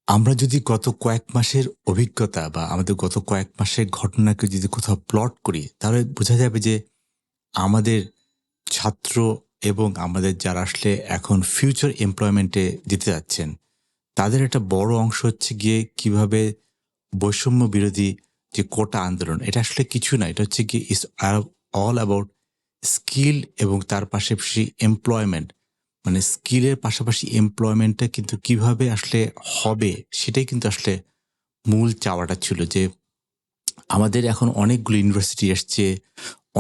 আমরা যদি গত কয়েক মাসের অভিজ্ঞতা বা আমাদের গত কয়েক মাসের ঘটনাকে যদি কোথাও প্লট করি, তাহলে বোঝা যাবে যে আমাদের ছাত্র এবং আমাদের যারা আসলে এখন ফিউচার এমপ্লয়মেন্টে যেতে যাচ্ছেন, তাদের একটা বড় অংশ হচ্ছে গিয়ে কিভাবে বৈষম্য বিরোধী যে কোটা আন্দোলন, এটা আসলে কিছু না। এটা হচ্ছে গিয়ে ইস অল অ্যাবাউট স্কিল এবং তার পাশাপাশি এমপ্লয়মেন্ট। মানে স্কিলের পাশাপাশি এমপ্লয়মেন্টটা কিন্তু কিভাবে আসলে হবে, সেটাই কিন্তু আসলে মূল চাওয়াটা ছিল যে আমাদের এখন অনেকগুলো ইউনিভার্সিটি এসছে।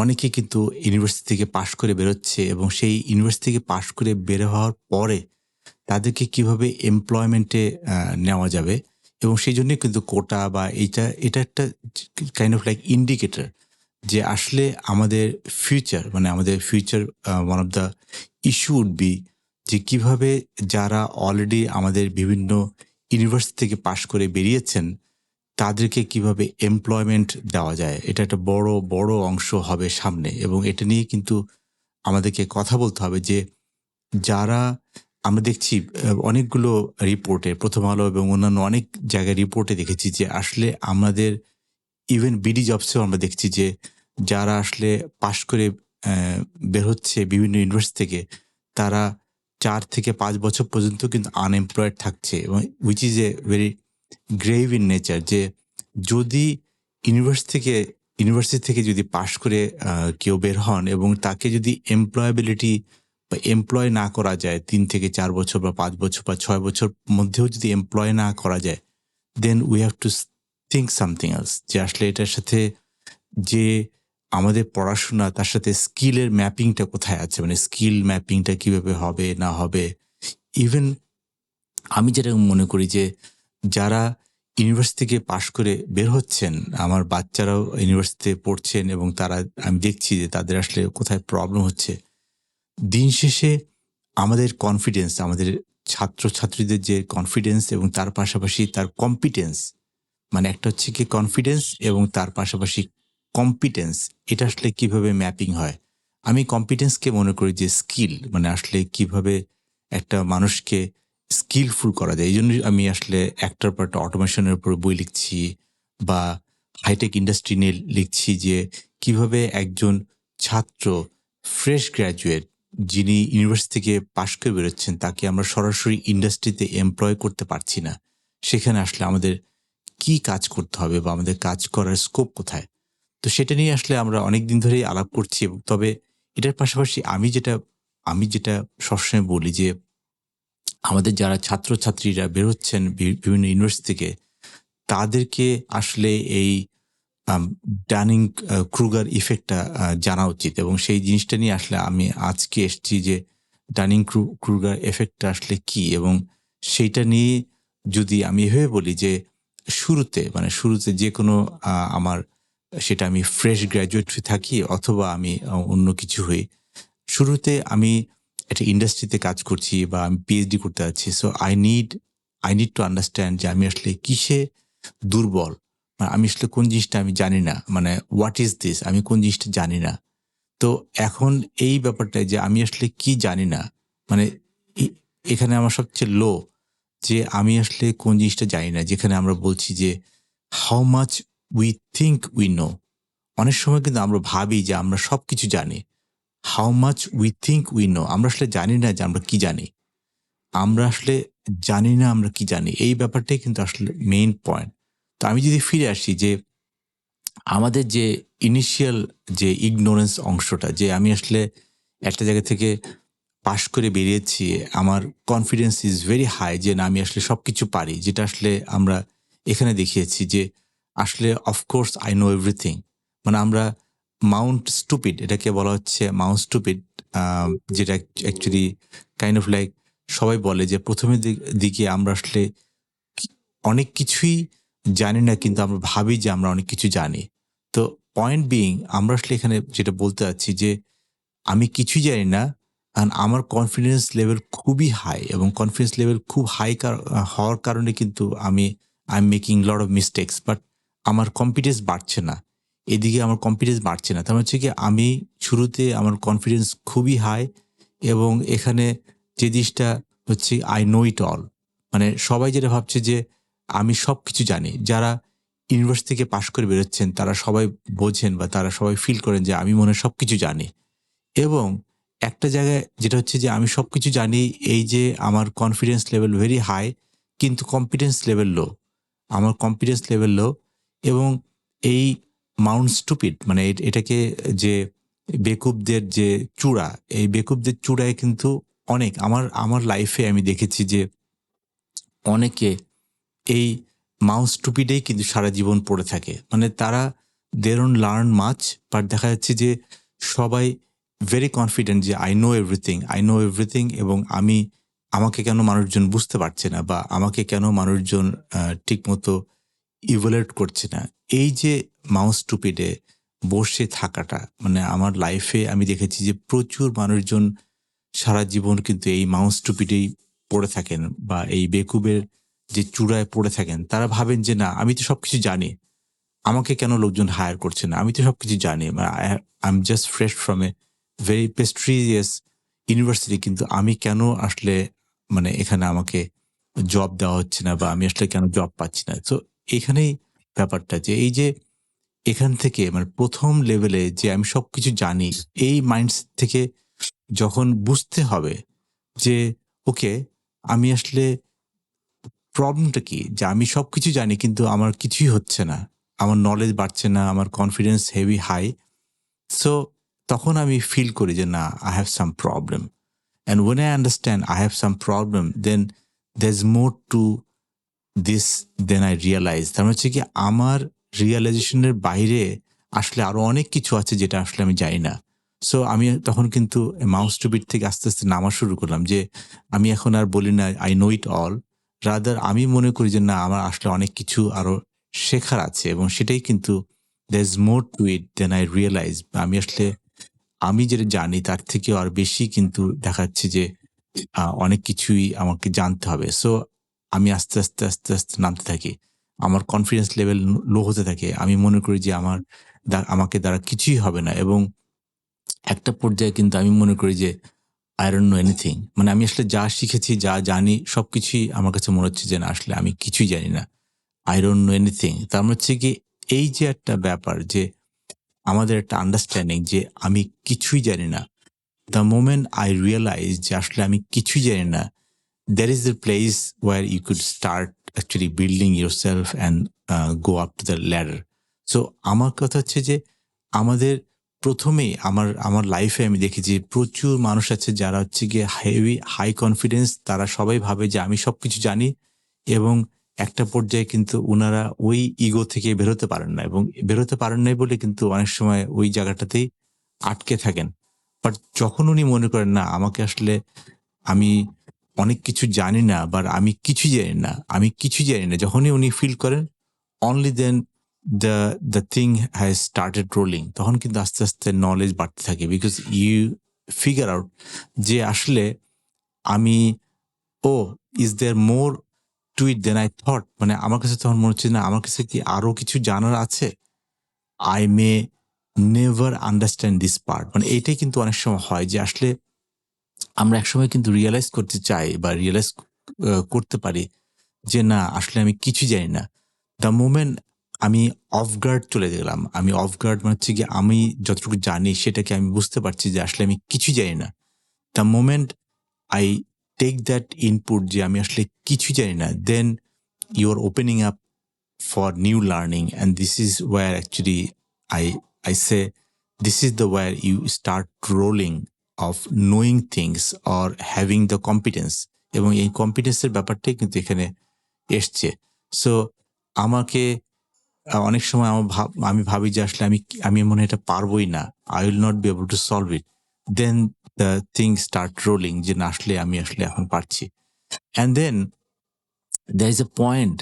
অনেকে কিন্তু ইউনিভার্সিটি থেকে পাশ করে বেরোচ্ছে এবং সেই ইউনিভার্সিটি থেকে পাশ করে বের হওয়ার পরে তাদেরকে কিভাবে এমপ্লয়মেন্টে নেওয়া যাবে এবং সেইজন্যই কিন্তু কোটা বা এটা একটা কাইন্ড অফ লাইক ইন্ডিকেটর যে আসলে আমাদের ফিউচার মানে আমাদের future one of the issue would be যে কিভাবে যারা অলরেডি আমাদের বিভিন্ন ইউনিভার্সিটি থেকে পাশ করে বেরিয়েছেন তাদেরকে কিভাবে এমপ্লয়মেন্ট দেওয়া যায়। এটা একটা বড় অংশ হবে সামনে এবং এটা নিয়ে কিন্তু আমাদেরকে কথা বলতে হবে যে যারা আমরা দেখছি অনেকগুলো রিপোর্টে 'প্রথম আলো' এবং অন্যান্য অনেক জায়গায় রিপোর্টে দেখেছি যে আসলে আমাদের ইভেন বিডি জবসেও আমরা দেখছি যে যারা আসলে পাশ করে অ্যা বের হচ্ছে বিভিন্ন ইউনিভার্সিটি থেকে, তারা ৪ থেকে ৫ বছর পর্যন্ত কিন্তু আনএমপ্লয়েড থাকছে এবং which is a very grave in nature যে যদি ইউনিভার্সিটি থেকে যদি পাশ করে কেউ বের হন এবং তাকে যদি এমপ্লয়াবিলিটি বা এমপ্লয় না করা যায় ৩ থেকে ৪ বছর বা ৫ বছর বা ৬ বছর মধ্যেও যদি এমপ্লয় না করা যায়, then we have to think something else যে আসলে এটার সাথে যে আমাদের পড়াশোনা তার সাথে স্কিলের ম্যাপিংটা কোথায় আছে? মানে স্কিল ম্যাপিংটা কিভাবে হবে না হবে? ইভেন আমি যেটা মনে করি যে যারা ইউনিভার্সিটি থেকে পাশ করে বের হচ্ছেন, আমার বাচ্চারাও ইউনিভার্সিটিতে পড়ছেন এবং তারা আমি দেখছি যে তাদের আসলে কোথায় প্রবলেম হচ্ছে। দিন শেষে আমাদের কনফিডেন্স, আমাদের ছাত্রছাত্রীদের যে কনফিডেন্স এবং তার পাশাপাশি তার কম্পিটেন্স মানে একটা হচ্ছে কি কনফিডেন্স এবং তার পাশাপাশি কম্পিটেন্স এটা আসলে কিভাবে ম্যাপিং হয়? আমি কম্পিটেন্সকে মনে করি যে স্কিল মানে আসলে কিভাবে একটা মানুষকে স্কিলফুল করা যায়। এইজন্যই আমি আসলে একটার পর একটা অটোমেশন এর উপর বই লিখছি বা হাইটেক ইন্ডাস্ট্রি নিয়ে লিখছি যে কিভাবে একজন ছাত্র ফ্রেশ গ্র্যাজুয়েট যিনি ইউনিভার্সিটি থেকে পাশ করে বেরোচ্ছেন তাকে আমরা সরাসরি ইন্ডাস্ট্রিতে এমপ্লয় করতে পারছি না। সেখানে আসলে আমাদের কি কাজ করতে হবে বা আমাদের কাজ করার স্কোপ কোথায়? তো সেটা নিয়ে আসলে আমরা অনেকদিন ধরেই আলাপ করছি এবং তবে এটার পাশাপাশি আমি যেটা সবসময় বলি যে, আমাদের যারা ছাত্রছাত্রীরা বেরোচ্ছেন বিভিন্ন ইউনিভার্সিটি থেকে, তাদেরকে আসলে এই আম ডানিং ক্রুগার ইফেক্টটা জানা উচিত এবং সেই জিনিসটা নিয়ে আসলে আমি আজকে এসেছি যে ডানিং ক্রুগার ইফেক্টটা আসলে কি? এবং সেইটা নিয়ে যদি আমি এভাবে বলি যে শুরুতে যেকোনো আমার সেটা আমি ফ্রেশ গ্র্যাজুয়েট হয়ে থাকি অথবা আমি অন্য কিছু হই। শুরুতে আমি একটা ইন্ডাস্ট্রিতে কাজ করছি বা আমি পিএইচডি করতে যাচ্ছি। So I need to understand যে আমি আসলে কিসে দুর্বল। আমি আসলে কোন জিনিসটা আমি জানি না। মানে হোয়াট ইস দিস? আমি কোন জিনিসটা জানি না। তো এখন এই ব্যাপারটায় যে আমি আসলে কি জানি না। মানে এ এখানে আমার সবচেয়ে যে আমি আসলে কোন জিনিসটা জানি না। যেখানে আমরা বলছি যে how much we think we know. অনেক সময় কিন্তু আমরা ভাবি যে আমরা সবকিছু জানি। How much we think we know. আমরা আসলে জানি না যে আমরা কি জানি। আমরা আসলে জানি না আমরা কি জানি। এই ব্যাপারটাই কিন্তু আসলে মেইন পয়েন্ট। তো আমি যদি ফিরে আসি যে আমাদের যে ইনিশিয়াল যে ইগনোরেন্স অংশটা যে আমি আসলে একটা জায়গা থেকে পাশ করে বেরিয়েছি, আমার কনফিডেন্স ইজ ভেরি হাই যে না আমি আসলে সবকিছু পারি। যেটা আসলে আমরা এখানে দেখিয়েছি যে আসলে অফকোর্স আই নো এভরিথিং। মানে আমরা মাউন্ট স্টুপিড এটাকে বলা হচ্ছে মাউন্ট স্টুপিড আ যেটা অ্যাকচুয়ালি কাইন্ড অফ লাইক সবাই বলে যে ১ম এর দিকে আমরা আসলে কি অনেক কিছুই জানি না কিন্তু আমরা ভাবি যে আমরা অনেক কিছু জানি। তো পয়েন্ট বিইং আমরা আসলে এখানে যেটা বলতে চাচ্ছি যে আমি কিছুই জানি না। আমার কনফিডেন্স লেভেল খুবই হাই এবং কনফিডেন্স লেভেল খুব হাই হওয়ার কারণে কিন্তু I am making lot of mistakes but আমার কনফিডেন্স বাড়ছে না। এদিকে আমার কনফিডেন্স বাড়ছে না। তার মানে হচ্ছে কি আমি শুরুতে আমার কনফিডেন্স খুবই হাই এবং এখানে যে জিনিসটা হচ্ছে I know it all মানে সবাই যেটা ভাবছে যে আমি সবকিছু জানি। যারা ইউনিভার্সিটি থেকে পাশ করে বেরোচ্ছেন তারা সবাই বোঝেন বা তারা সবাই ফিল করেন যে আমি মনে হয় সবকিছু জানি। এবং একটা জায়গায় যেটা হচ্ছে যে আমি সবকিছু জানি, এই যে আমার কনফিডেন্স লেভেল ভেরি হাই, কিন্তু কম্পিটেন্স লেভেল লো। আমার কনফিডেন্স লেভেল লো এবং এই মাউন্ট স্টুপিড মানে এটাকে যে বেকুবদের যে চূড়া, এই বেকুবদের চূড়ায় কিন্তু অনেক আমার লাইফে আমি দেখেছি যে অনেকে এই মাউস টুপিটাই কিন্তু সারা জীবন পড়ে থাকে। মানে তারা they don't learn much, but দেখা যাচ্ছে যে সবাই ভেরি কনফিডেন্ট যে আই নো এভরিথিং এবং আমাকে কেন মানুষজন বুঝতে পারছে না বা আমাকে কেন মানুষজন ঠিকমতো ইভালুয়েট করছে না। এই যে মাউস টুপিডে বসে থাকাটা মানে আমার লাইফে আমি দেখেছি যে প্রচুর মানুষজন সারা জীবন কিন্তু এই মাউস টুপিতেই পড়ে থাকেন বা এই বেকুবের যে চূড়ায় পড়ে থাকেন। তারা ভাবেন যে না আমি তো সবকিছু জানি। আমাকে কেন লোকজন হায়ার করছে না? আমি তো সবকিছু জানি। I am just fresh from a very prestigious university, কিন্তু আমি কেন আসলে মানে এখানে আমাকে জব দেওয়া হচ্ছে না বা আমি আসলে কেন জব পাচ্ছি না? সো এখানেই ব্যাপারটা যে এই যে এখান থেকে মানে ১ম লেভেলে যে আমি সবকিছু জানি, এই মাইন্ডসেট থেকে যখন বুঝতে হবে যে ওকে আমি আসলে প্রবলেমটা কি? যে আমি সবকিছু জানি কিন্তু আমার কিছুই হচ্ছে না। আমার নলেজ বাড়ছে না, আমার কনফিডেন্স হেভি হাই। সো তখন আমি ফিল করি যে না, I have some problem. And when I understand I have some problem, then there's more to this than I realize. তার মানে হচ্ছে কি আমার রিয়ালাইজেশন এর বাইরে আসলে আরো অনেক কিছু আছে যেটা আসলে আমি জানি না। সো আমি তখন কিন্তু মাউস টু বিট থেকে আস্তে, আস্তে নামা শুরু করলাম যে আমি এখন আর বলি না I know it all. Rather আমি মনে করি যে না আমার আসলে অনেক কিছু আরো শেখার আছে এবং সেটাই কিন্তু there is more to it than I realize. আমি আসলে আমি যেটা জানি তার থেকেও আর বেশি কিন্তু দেখা যাচ্ছে যে অনেক কিছুই আমাকে জানতে হবে। সো আমি আস্তে, আস্তে, আস্তে, আস্তে নামতে থাকি। আমার কনফিডেন্স লেভেল লো হতে থাকে। আমি মনে করি যে আমাকে দ্বারা কিছুই হবে না এবং একটা পর্যায়ে কিন্তু আমি মনে করি যে I don't know anything. মানে আমি আসলে যা শিখেছি, যা জানি সবকিছুই আমার কাছে মনে হচ্ছে যে না আসলে আমি কিছুই জানি না। I don't know anything. তার মানে হচ্ছে কি এই যে একটা ব্যাপার যে আমাদের একটা আন্ডারস্ট্যান্ডিং যে আমি কিছুই জানি না। The moment I realized যে আসলে আমি কিছুই জানি না, there is a place where you could start actually building yourself and go up to the ladder. So আমার কথা হচ্ছে যে আমাদের ১ম এই আমার লাইফে আমি দেখেছি প্রচুর মানুষ আছে যারা হচ্ছে গিয়ে হেভি হাই কনফিডেন্স, তারা সবাই ভাবে যে আমি সবকিছু জানি এবং একটা পর্যায়ে কিন্তু উনারা ওই ইগো থেকে বেরোতে পারেন না এবং বেরোতে পারেন নাই বলে কিন্তু অনেক সময় ওই জায়গাটাতেই আটকে থাকেন। বাট যখন উনি মনে করেন না আমাকে আসলে আমি অনেক কিছু জানি না বা আমি কিছুই জানি না, আমি কিছুই জানি না। যখনই উনি ফিল করেন only then the thing has started rolling. তখন কিন্তু আস্তে, আস্তে নলেজ বাড়তে থাকে বিকজ you figure out যে আসলে আমি is there more to it than I thought? মানে আমার কাছে তখন মনে হচ্ছে না আমার কাছে কি আরো কিছু জানার আছে? I may never understand this part. মানে এইটাই কিন্তু অনেক সময় হয় যে আসলে আমরা একসময় কিন্তু রিয়ালাইজ করতে চাই বা রিয়ালাইজ করতে পারি যে না আসলে আমি কিছু জানি না। দ্য মোমেন্ট আমি অফ গার্ড চলে গেলাম। আমি অফ গার্ড মানে হচ্ছে গিয়ে আমি যতটুকু জানি সেটাকে আমি বুঝতে পারছি যে আসলে আমি কিছুই জানি না। The moment I take that input যে আমি আসলে কিছুই জানি না, then you are opening up for new learning, and this is where actually I say this is the where you start rolling of knowing things or having the competence এবং এই কম্পিটেন্সের ব্যাপারটাই কিন্তু এখানে এসছে। সো আমাকে অনেক সময় আমি ভাবি যে আসলে আমি মনে হয় এটা পারবোই না। I will not be able to solve it. Then the things start rolling যে না আসলে আমি আসলে এখন পারছি। And then there is a point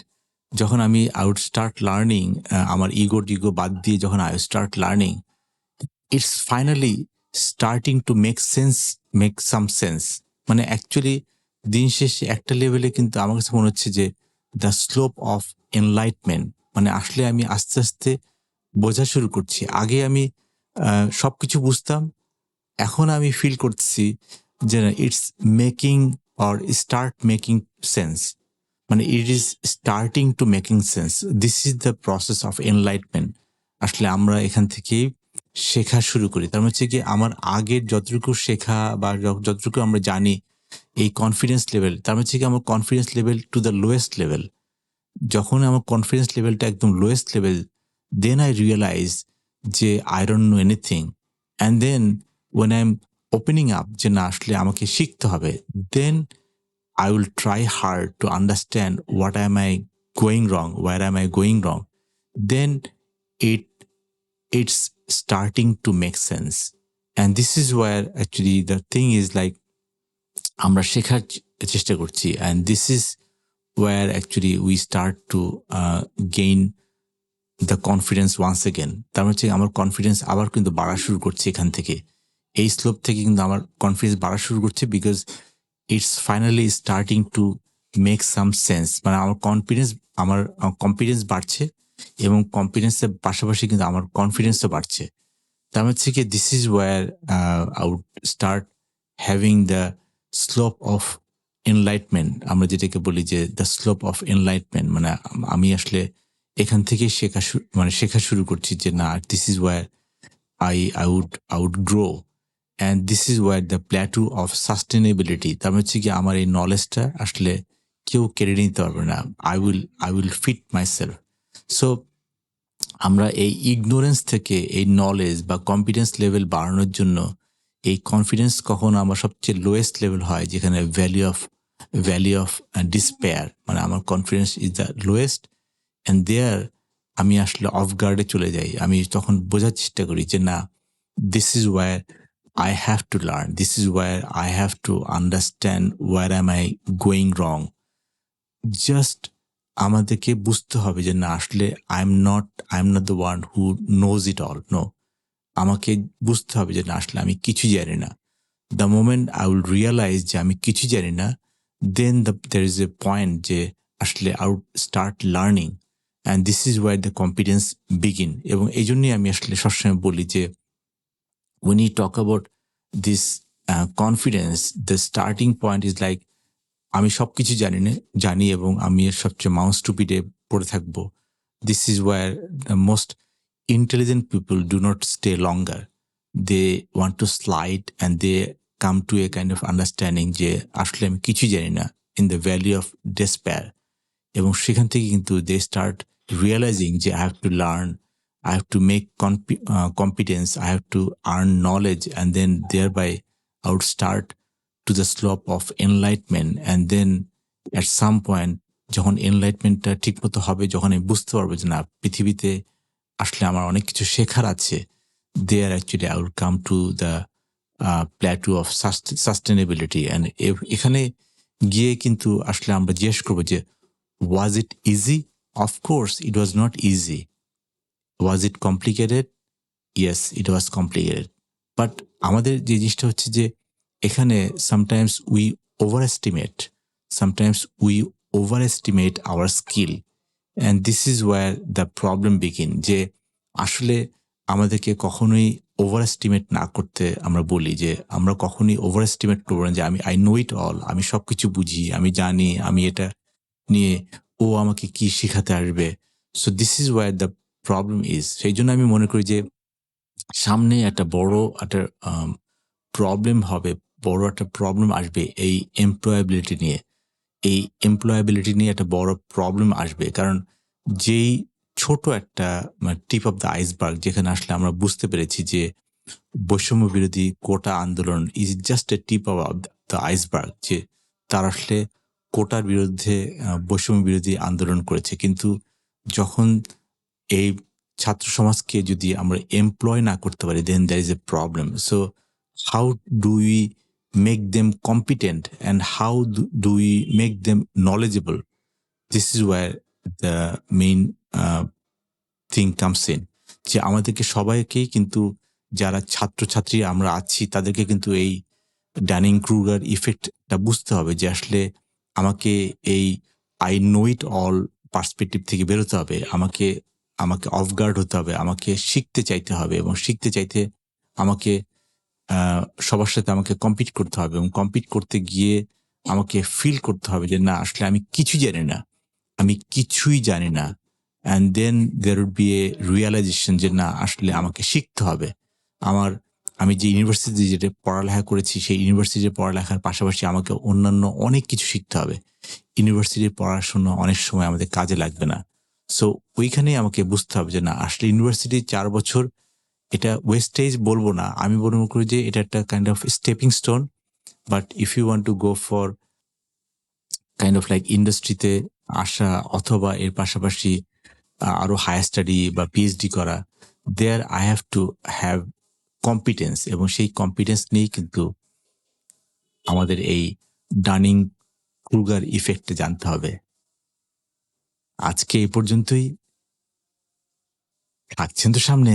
যখন আমি I would start learning আমার ইগো বাদ দিয়ে যখন I would start learning, it's finally starting to make some sense. মানে অ্যাকচুয়ালি দিন শেষে একটা লেভেলে কিন্তু আমার কাছে মনে হচ্ছে যে the slope of enlightenment মানে আসলে আমি আস্তে, আস্তে বোঝা শুরু করছি। আগে আমি সবকিছু বুঝতাম। এখন আমি ফিল করতেছি যে it's making or start making sense. মানে it is starting to making sense. This is the process of enlightenment. আসলে আমরা এখান থেকেই শেখা শুরু করি। তার মানে হচ্ছে কি আমার আগের যতটুকু শেখা বা যতটুকু আমরা জানি এই কনফিডেন্স লেভেল, তার মানে হচ্ছে কি আমার confidence level to the lowest level. যখন আমার কনফিডেন্স লেভেলটা একদম lowest level, then I realise যে I don't know anything. And then when I am opening up যে না আসলে আমাকে শিখতে হবে, দেন I will try hard to understand what am I going wrong, where am I going wrong. Then it it's starting to make sense. And this is where actually the thing is like আমরা শেখার চেষ্টা করছি, and this is where actually we start to gain the confidence once again. তার মানে হচ্ছে আমার confidence আবার কিন্তু বাড়া শুরু করছে এখান থেকে। এই স্লোপ থেকে কিন্তু আমার কনফিডেন্স বাড়া শুরু করছে because it's finally starting to make some sense. মানে আমার কনফিডেন্স বাড়ছে এবং কনফিডেন্সের পাশাপাশি কিন্তু আমার কনফিডেন্সও বাড়ছে। তার মানে হচ্ছে কি this is where I would start having the slope of enlightenment. আমরা যেটাকে বলি যে দ্য স্লোপ অফ এনলাইটমেন্ট, মানে আমি আসলে এখান থেকে শেখা শুরু করছি যে না, this is where I would grow, and this is where the plateau of sustainability, তার মানে হচ্ছে কি আমার এই নলেজটা আসলে কেউ কেড়ে নিতে পারবে না। I will fit myself. So আমরা এই ইগনোরেন্স থেকে এই নলেজ বা কনফিডেন্স লেভেল বাড়ানোর জন্য এই কনফিডেন্স কখনো আমার সবচেয়ে লোয়েস্ট লেভেল হয়, যেখানে ভ্যালি অফ ডিসপেয়ার, মানে আমার confidence is the lowest, and there আমি আসলে অফ গার্ডে চলে যাই। আমি তখন বোঝার চেষ্টা করি যে না, this is where I have to learn. This is where I have to understand where am I going wrong. Just আমাদেরকে বুঝতে হবে যে না আসলে I am not the one who knows it all. No. আমাকে বুঝতে হবে যে না আসলে আমি কিছু জানি না। The moment I will realize যে আমি কিছু জানি না, then there is a point যে আসলে I would start learning, and this is where the confidence begin. এবং এই জন্যই আমি আসলে সবসময় বলি যে when you talk about this confidence, the starting point is like আমি সবকিছু জানি এবং আমি এর সবচেয়ে মাউস টুপিতে পড়ে থাকবো। This is where the most intelligent people do not stay longer. They want to slide and they come to a kind of understanding যে আসলে আমি কিছুই জানি না, in the valley of despair. এবং সেখান থেকে কিন্তু দে স্টার্ট রিয়েলাইজিং যে I have to learn, I have to make competence, I have to earn knowledge, and then thereby I would start to the slope of enlightenment. And then at some point যখন এনলাইটমেন্টটা ঠিক মতো হবে, যখন আমি বুঝতে পারবো যে না পৃথিবীতে আসলে আমার অনেক কিছু শেখার আছে, there actually I will come to the plateau of sustainability. And এখানে গিয়ে কিন্তু আসলে আমরা জিজ্ঞেস করবো যে was it easy? Of course it was not easy. Was it complicated? Yes, it was complicated. But আমাদের যে জিনিসটা হচ্ছে যে এখানে sometimes we overestimate our skill, and this is where the problem begin. যে আসলে আমাদেরকে কখনোই ওভারএস্টিমেট না করতে আমরা বলি, যে আমরা কখনোই ওভারএস্টিমেট করবো না যে I know it all, আমি সবকিছু বুঝি, আমি জানি, আমি এটা নিয়ে ও আমাকে কি শেখাতে আসবে। So this is where the problem is. সেই জন্য আমি মনে করি যে সামনে একটা বড় একটা প্রবলেম হবে, বড় একটা প্রবলেম আসবে এই এমপ্লয়াবিলিটি নিয়ে। এই এমপ্লয়াবিলিটি নিয়ে একটা বড় প্রবলেম আসবে, কারণ যেই ছোট একটা টিপ অফ দ্য আইসবার্গ, যেখানে আসলে আমরা বুঝতে পেরেছি যে বৈষম্য বিরোধী কোটা আন্দোলন is just a tip of the iceberg, যে তারা আসলে কোটার বিরুদ্ধে বৈষম্য বিরোধী আন্দোলন করেছে, কিন্তু যখন এই ছাত্র সমাজকে যদি আমরা এমপ্লয় না করতে পারি, then there is a problem. So how do we make them competent and how do we make them knowledgeable? This is where the main thing comes in. যে আমাদেরকে সবাইকেই কিন্তু যারা ছাত্রছাত্রী আমরা আছি তাদেরকে কিন্তু এই ডানিং ক্রুগার ইফেক্টটা বুঝতে হবে, যে আসলে আমাকে এই I know it all perspective থেকে বেরোতে হবে, আমাকে অফ গার্ড হতে হবে, আমাকে শিখতে চাইতে হবে, এবং শিখতে চাইতে আমাকে সবার সাথে আমাকে কম্পিট করতে হবে, এবং কম্পিট করতে গিয়ে আমাকে ফিল করতে হবে যে না আসলে আমি কিছুই জানি না, আমি কিছুই জানি না। And then there would be a realization যে না আসলে আমাকে শিখতে হবে। আমি যে ইউনিভার্সিটি যেটা পড়ালেখা করেছি সেই ইউনিভার্সিটির পড়ালেখার পাশাপাশি আমাকে অন্যান্য অনেক কিছু শিখতে হবে। ইউনিভার্সিটির পড়াশোনা অনেক সময় আমাদের কাজে লাগবে না। সো ওইখানেই আমাকে বুঝতে হবে যে না আসলে ইউনিভার্সিটি ৪ বছর এটা ওয়েস্টেজ বলব না। আমি মনে করি যে এটা একটা kind of stepping stone. But if you want to go for kind of like ইন্ডাস্ট্রিতে আসা অথবা এর পাশাপাশি আরো হায়ার স্টাডি বা পিএইচডি করা, there I have to have competence এবং সেই কম্পিটেন্স নিয়েই কিন্তু আমাদের এই ডানিং ক্রুগার ইফেক্টে জানতে হবে। আজকে এই পর্যন্তই। থাকছেন তো সামনে।